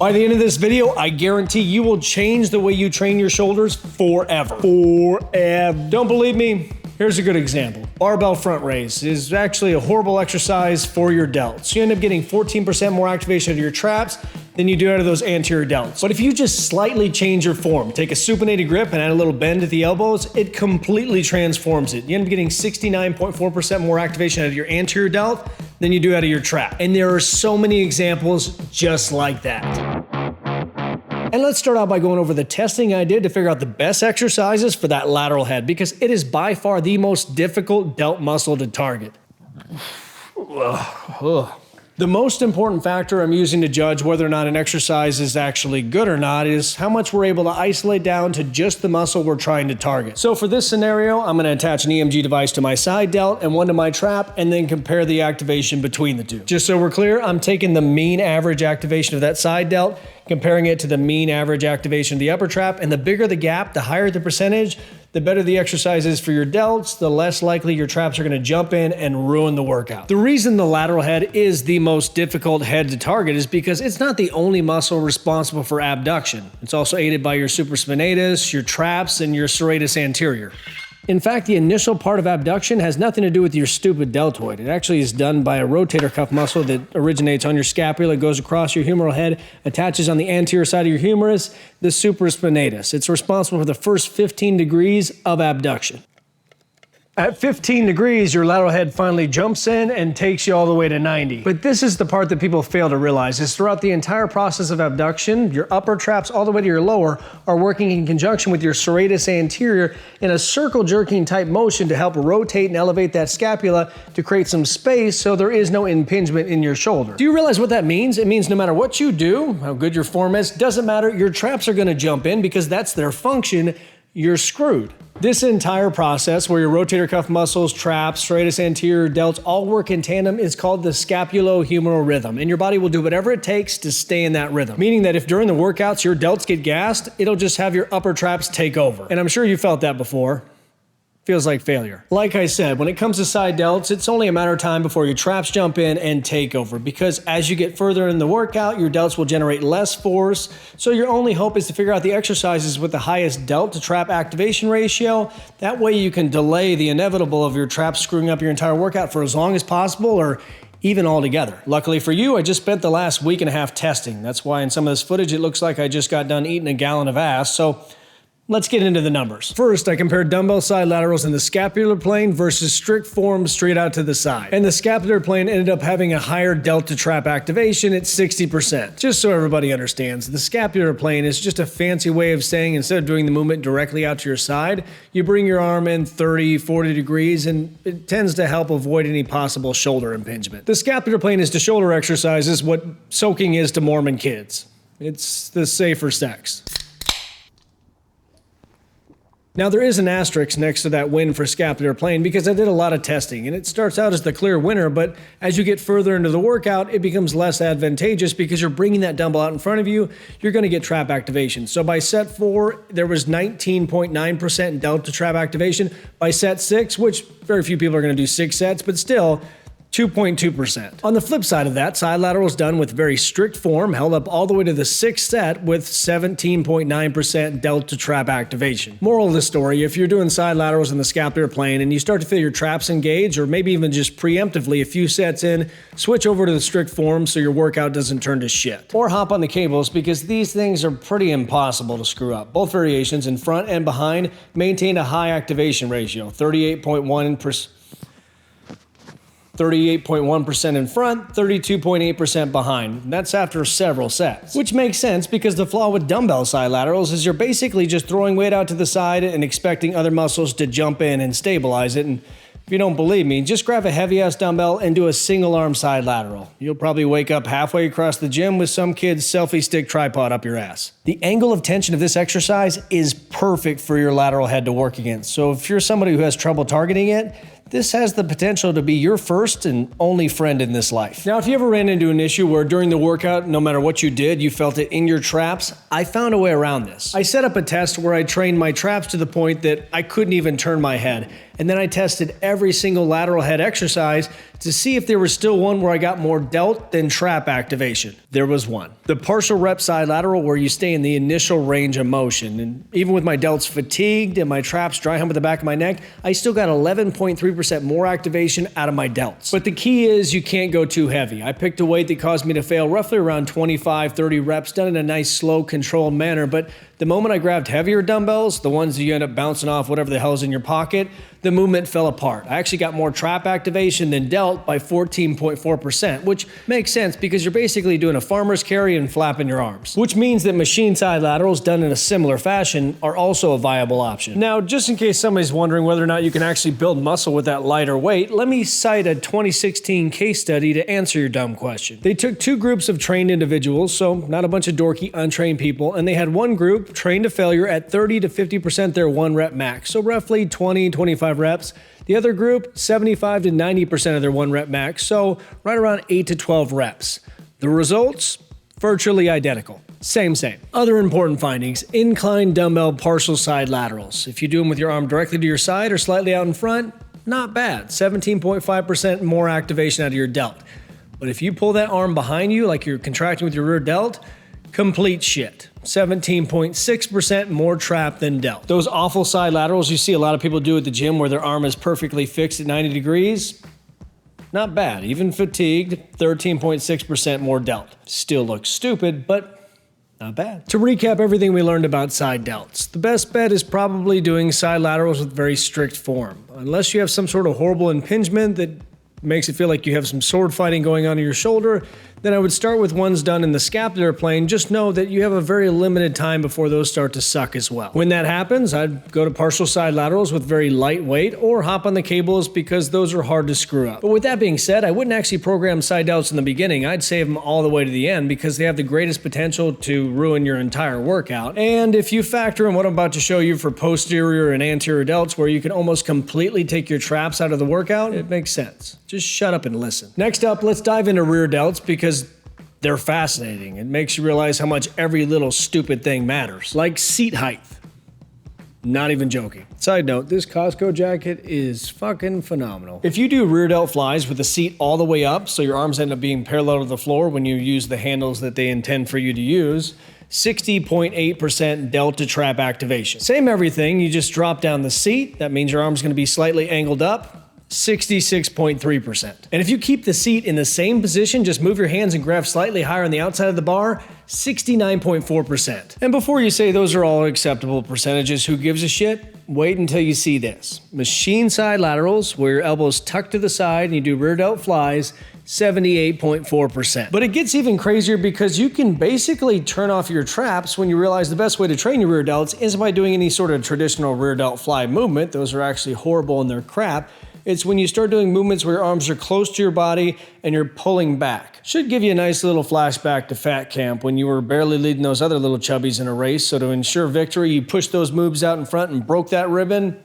By the end of this video, I guarantee you will change the way you train your shoulders forever. Forever. Don't believe me? Here's a good example. Barbell front raise is actually a horrible exercise for your delts. You end up getting 14% more activation of your traps than you do out of those anterior delts. But if you just slightly change your form, take a supinated grip and add a little bend at the elbows, it completely transforms it. You end up getting 69.4% more activation out of your anterior delt than you do out of your trap. And there are so many examples just like that. And let's start out by going over the testing I did to figure out the best exercises for that lateral head, because it is by far the most difficult delt muscle to target. The most important factor I'm using to judge whether or not an exercise is actually good or not is how much we're able to isolate down to just the muscle we're trying to target. So for this scenario, I'm going to attach an EMG device to my side delt and one to my trap, and then compare the activation between the two. Just so we're clear, I'm taking the mean average activation of that side delt, comparing it to the mean average activation of the upper trap, and the bigger the gap, the higher the percentage, the better the exercise is for your delts, the less likely your traps are going to jump in and ruin the workout. The reason the lateral head is the most difficult head to target is because it's not the only muscle responsible for abduction. It's also aided by your supraspinatus, your traps, and your serratus anterior. In fact, the initial part of abduction has nothing to do with your stupid deltoid. It actually is done by a rotator cuff muscle that originates on your scapula, goes across your humeral head, attaches on the anterior side of your humerus, the supraspinatus. It's responsible for the first 15 degrees of abduction. At 15 degrees, your lateral head finally jumps in and takes you all the way to 90. But this is the part that people fail to realize, is throughout the entire process of abduction, your upper traps all the way to your lower are working in conjunction with your serratus anterior in a circle jerking type motion to help rotate and elevate that scapula to create some space so there is no impingement in your shoulder. Do you realize what that means? It means no matter what you do, how good your form is, doesn't matter, your traps are gonna jump in because that's their function. You're screwed. This entire process where your rotator cuff muscles, traps, serratus anterior, delts all work in tandem is called the scapulohumeral rhythm, and your body will do whatever it takes to stay in that rhythm. Meaning that if during the workouts your delts get gassed, it'll just have your upper traps take over. And I'm sure you felt that before. Feels like failure. Like I said, when it comes to side delts, it's only a matter of time before your traps jump in and take over, because as you get further in the workout, your delts will generate less force, so your only hope is to figure out the exercises with the highest delt to trap activation ratio. That way you can delay the inevitable of your traps screwing up your entire workout for as long as possible, or even altogether. Luckily for you, I just spent the last week and a half testing. That's why in some of this footage it looks like I just got done eating a gallon of ass, so let's get into the numbers. First, I compared dumbbell side laterals in the scapular plane versus strict form straight out to the side. And the scapular plane ended up having a higher delt to trap activation at 60%. Just so everybody understands, the scapular plane is just a fancy way of saying instead of doing the movement directly out to your side, you bring your arm in 30, 40 degrees, and it tends to help avoid any possible shoulder impingement. The scapular plane is to shoulder exercises what soaking is to Mormon kids. It's the safer sex. Now there is an asterisk next to that win for scapular plane because I did a lot of testing, and it starts out as the clear winner, but as you get further into the workout, it becomes less advantageous because you're bringing that dumbbell out in front of you, you're going to get trap activation. So by set 4, there was 19.9% delt to trap activation. By set 6, which very few people are going to do 6 sets, but still, 2.2%. On the flip side of that, side laterals done with very strict form held up all the way to the 6th set with 17.9% delt to trap activation. Moral of the story, if you're doing side laterals in the scapular plane and you start to feel your traps engage, or maybe even just preemptively a few sets in, switch over to the strict form so your workout doesn't turn to shit. Or hop on the cables, because these things are pretty impossible to screw up. Both variations, in front and behind, maintain a high activation ratio, 38.1% in front, 32.8% behind. And that's after several sets. Which makes sense because the flaw with dumbbell side laterals is you're basically just throwing weight out to the side and expecting other muscles to jump in and stabilize it. And if you don't believe me, just grab a heavy-ass dumbbell and do a single-arm side lateral. You'll probably wake up halfway across the gym with some kid's selfie stick tripod up your ass. The angle of tension of this exercise is perfect for your lateral head to work against. So if you're somebody who has trouble targeting it, this has the potential to be your first and only friend in this life. Now, if you ever ran into an issue where during the workout, no matter what you did, you felt it in your traps, I found a way around this. I set up a test where I trained my traps to the point that I couldn't even turn my head. and then I tested every single lateral head exercise to see if there was still one where I got more delt than trap activation. There was one. The partial rep side lateral, where you stay in the initial range of motion. And even with my delts fatigued and my traps dry hump at the back of my neck, I still got 11.3% more activation out of my delts. But the key is you can't go too heavy. I picked a weight that caused me to fail roughly around 25, 30 reps, done in a nice, slow, controlled manner. But the moment I grabbed heavier dumbbells, the ones that you end up bouncing off whatever the hell's in your pocket, the movement fell apart. I actually got more trap activation than delt by 14.4%, which makes sense because you're basically doing a farmer's carry and flapping your arms. Which means that machine side laterals done in a similar fashion are also a viable option. Now, just in case somebody's wondering whether or not you can actually build muscle with that lighter weight, let me cite a 2016 case study to answer your dumb question. They took two groups of trained individuals, so not a bunch of dorky, untrained people, and they had one group trained to failure at 30 to 50% their 1 rep max, so roughly 20, 25 reps. The other group, 75 to 90% of their 1 rep max, so right around 8 to 12 reps. The results? Virtually identical. Same. Other important findings: incline dumbbell partial side laterals. If you do them with your arm directly to your side or slightly out in front, not bad. 17.5% more activation out of your delt. But if you pull that arm behind you like you're contracting with your rear delt, complete shit. 17.6% more trap than delt. Those awful side laterals you see a lot of people do at the gym where their arm is perfectly fixed at 90 degrees, not bad. Even fatigued, 13.6% more delt. Still looks stupid, but not bad. To recap everything we learned about side delts, the best bet is probably doing side laterals with very strict form. Unless you have some sort of horrible impingement that makes it feel like you have some sword fighting going on in your shoulder, then I would start with ones done in the scapular plane. Just know that you have a very limited time before those start to suck as well. When that happens, I'd go to partial side laterals with very light weight or hop on the cables because those are hard to screw up. But with that being said, I wouldn't actually program side delts in the beginning. I'd save them all the way to the end because they have the greatest potential to ruin your entire workout. And if you factor in what I'm about to show you for posterior and anterior delts, where you can almost completely take your traps out of the workout, it makes sense. Just shut up and listen. Next up, let's dive into rear delts because they're fascinating. It makes you realize how much every little stupid thing matters. Like seat height. Not even joking. Side note, this Costco jacket is fucking phenomenal. If you do rear delt flies with the seat all the way up, so your arms end up being parallel to the floor when you use the handles that they intend for you to use, 60.8% delta trap activation. Same everything, you just drop down the seat. That means your arm's gonna be slightly angled up. 66.3%. And if you keep the seat in the same position, just move your hands and grab slightly higher on the outside of the bar, 69.4%. And before you say those are all acceptable percentages, who gives a shit? Wait until you see this. Machine side laterals, where your elbows tucked to the side and you do rear delt flies, 78.4%. But it gets even crazier because you can basically turn off your traps when you realize the best way to train your rear delts isn't by doing any sort of traditional rear delt fly movement. Those are actually horrible and they're crap. It's when you start doing movements where your arms are close to your body and you're pulling back. Should give you a nice little flashback to fat camp when you were barely leading those other little chubbies in a race. So to ensure victory, you pushed those moves out in front and broke that ribbon.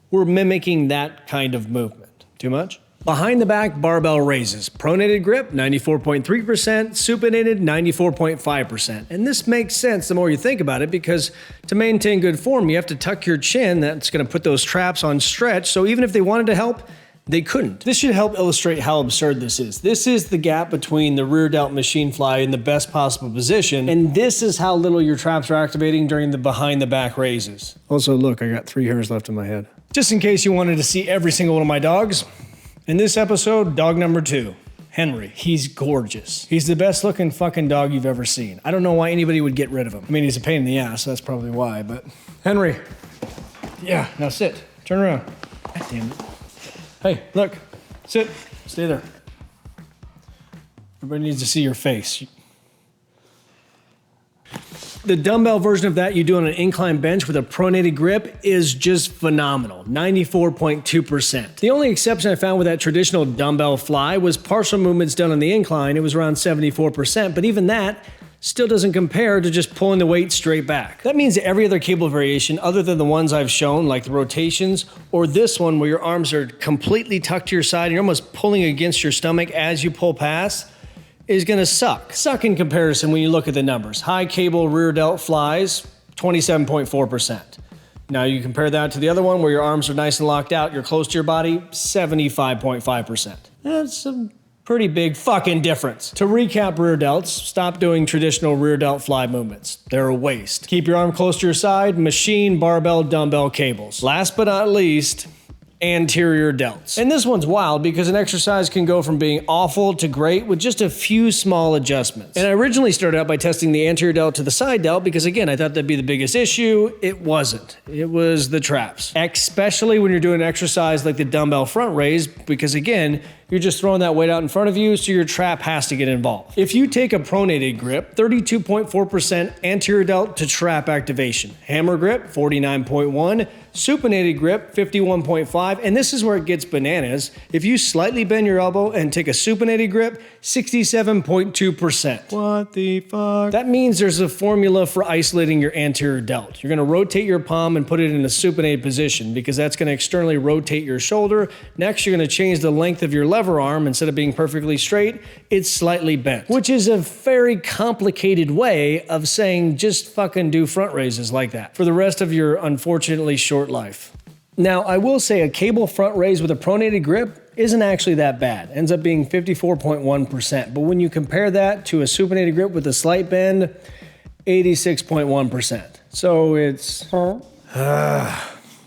We're mimicking that kind of movement. Too much? Behind the back barbell raises. Pronated grip, 94.3%. Supinated, 94.5%. And this makes sense the more you think about it because to maintain good form, you have to tuck your chin. That's going to put those traps on stretch. So even if they wanted to help, they couldn't. This should help illustrate how absurd this is. This is the gap between the rear delt machine fly in the best possible position. And this is how little your traps are activating during the behind the back raises. Also, look, I got 3 hairs left in my head. Just in case you wanted to see every single one of my dogs, in this episode, dog number 2, Henry. He's gorgeous. He's the best looking fucking dog you've ever seen. I don't know why anybody would get rid of him. I mean, he's a pain in the ass, so that's probably why, but Henry. Yeah, now sit. Turn around. God damn it. Hey, look. Sit. Stay there. Everybody needs to see your face. The dumbbell version of that you do on an incline bench with a pronated grip is just phenomenal, 94.2%. The only exception I found with that traditional dumbbell fly was partial movements done on the incline. It was around 74%, but even that still doesn't compare to just pulling the weight straight back. That means every other cable variation other than the ones I've shown, like the rotations, or this one where your arms are completely tucked to your side and you're almost pulling against your stomach as you pull past, is gonna suck. Suck in comparison when you look at the numbers. High cable rear delt flies, 27.4%. Now you compare that to the other one where your arms are nice and locked out, you're close to your body, 75.5%. That's a pretty big fucking difference. To recap rear delts, stop doing traditional rear delt fly movements. They're a waste. Keep your arm close to your side, machine, barbell, dumbbell cables. Last but not least, anterior delts. And this one's wild because an exercise can go from being awful to great with just a few small adjustments. And I originally started out by testing the anterior delt to the side delt because, again, I thought that'd be the biggest issue. It wasn't. It was the traps. Especially when you're doing an exercise like the dumbbell front raise because, again, you're just throwing that weight out in front of you, so your trap has to get involved. If you take a pronated grip, 32.4% anterior delt to trap activation. Hammer grip, 49.1%. Supinated grip, 51.5%. And this is where it gets bananas. If you slightly bend your elbow and take a supinated grip, 67.2%. What the fuck? That means there's a formula for isolating your anterior delt. You're gonna rotate your palm and put it in a supinated position because that's gonna externally rotate your shoulder. Next, you're gonna change the length of your lever arm. Instead of being perfectly straight, it's slightly bent, which is a very complicated way of saying just fucking do front raises like that for the rest of your unfortunately short life. Now, I will say a cable front raise with a pronated grip isn't actually that bad. Ends up being 54.1%. But when you compare that to a supinated grip with a slight bend, 86.1%. So it's...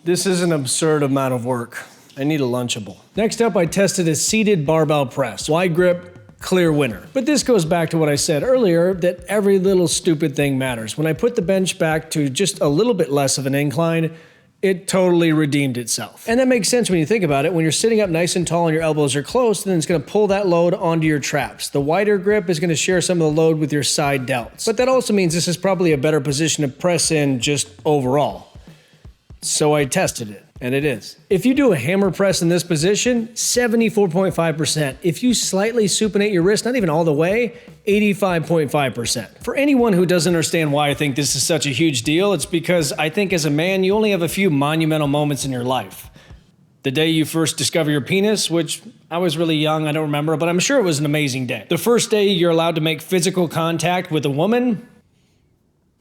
this is an absurd amount of work. I need a Lunchable. Next up, I tested a seated barbell press. Wide grip, clear winner. But this goes back to what I said earlier, that every little stupid thing matters. When I put the bench back to just a little bit less of an incline, it totally redeemed itself. And that makes sense when you think about it. When you're sitting up nice and tall and your elbows are close, then it's gonna pull that load onto your traps. The wider grip is gonna share some of the load with your side delts. But that also means this is probably a better position to press in just overall. So I tested it, and it is. If you do a hammer press in this position, 74.5%. If you slightly supinate your wrist, not even all the way, 85.5%. For anyone who doesn't understand why I think this is such a huge deal, it's because I think as a man, you only have a few monumental moments in your life. The day you first discover your penis, which I was really young, I don't remember, but I'm sure it was an amazing day. The first day you're allowed to make physical contact with a woman,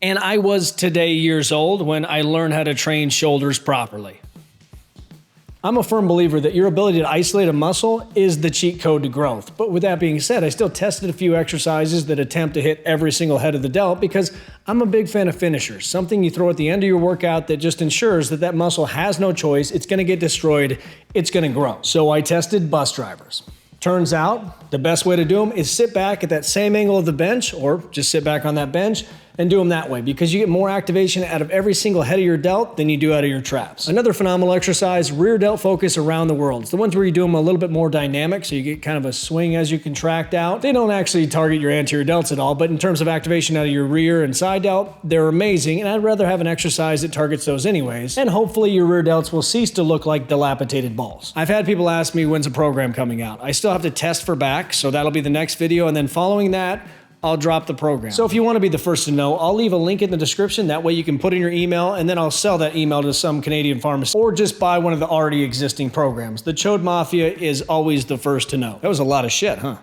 and I was today years old when I learned how to train shoulders properly. I'm a firm believer that your ability to isolate a muscle is the cheat code to growth. But with that being said, I still tested a few exercises that attempt to hit every single head of the delt because I'm a big fan of finishers. Something you throw at the end of your workout that just ensures that that muscle has no choice. It's gonna get destroyed. It's gonna grow. So I tested bus drivers. Turns out the best way to do them is sit back at that same angle of the bench or just sit back on that bench and do them that way because you get more activation out of every single head of your delt than you do out of your traps. Another phenomenal exercise, rear delt focus around the world. It's the ones where you do them a little bit more dynamic so you get kind of a swing as you contract out. They don't actually target your anterior delts at all, but in terms of activation out of your rear and side delt, they're amazing, and I'd rather have an exercise that targets those anyways, and hopefully your rear delts will cease to look like dilapidated balls. I've had people ask me when's a program coming out. I still have to test for back, so that'll be the next video, and then following that, I'll drop the program. So if you want to be the first to know, I'll leave a link in the description. That way you can put in your email and then I'll sell that email to some Canadian pharmacist or just buy one of the already existing programs. The Chode Mafia is always the first to know. That was a lot of shit, huh?